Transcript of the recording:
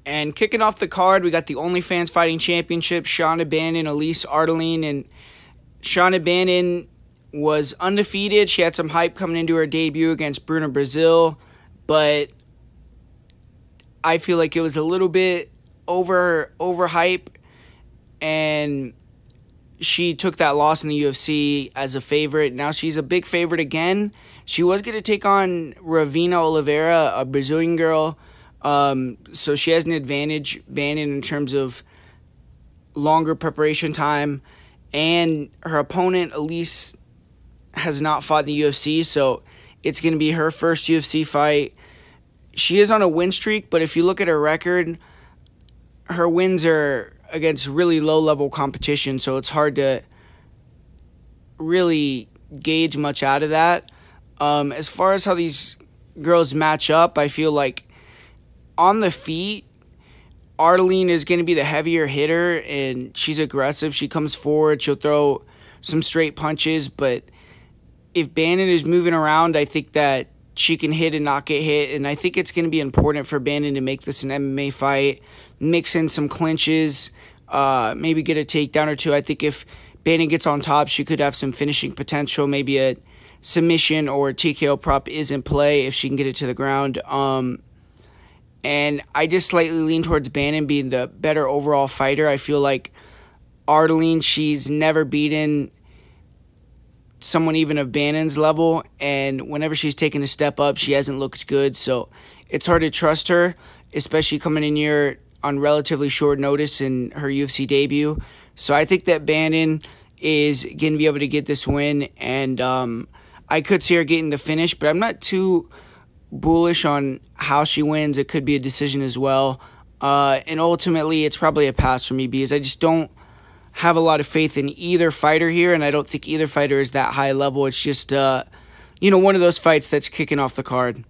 And kicking off the card, we got the OnlyFans Fighting Championship, Shauna Bannon, Elise Ardelean, and Shauna Bannon was undefeated. She had some hype coming into her debut against Bruna Brazil, but I feel like it was a little bit overhype, and she took that loss in the UFC as a favorite. Now she's a big favorite again. She was going to take on Ravina Oliveira, a Brazilian girl, so she has an advantage, Bannon, in terms of longer preparation time, and her opponent, Elise, has not fought in the UFC, so it's going to be her first UFC fight. She is on a win streak, but if you look at her record, her wins are against really low-level competition, so it's hard to really gauge much out of that. As far as how these girls match up, I feel like on the feet, Ardelean is going to be the heavier hitter, and she's aggressive. She comes forward. She'll throw some straight punches, but if Bannon is moving around, I think that she can hit and not get hit, and I think it's going to be important for Bannon to make this an MMA fight, mix in some clinches, maybe get a takedown or two. I think if Bannon gets on top, she could have some finishing potential. Maybe a submission or a TKO prop is in play if she can get it to the ground. And I just slightly lean towards Bannon being the better overall fighter. I feel like Ardelean, she's never beaten someone even of Bannon's level, and whenever she's taken a step up, she hasn't looked good, so it's hard to trust her, especially coming in here on relatively short notice in her UFC debut. So I think that Bannon is going to be able to get this win, and I could see her getting the finish, but I'm not too bullish on how she wins. It could be a decision as well, and ultimately it's probably a pass for me because I just don't have a lot of faith in either fighter here, and I don't think either fighter is that high level. It's just, one of those fights that's kicking off the card.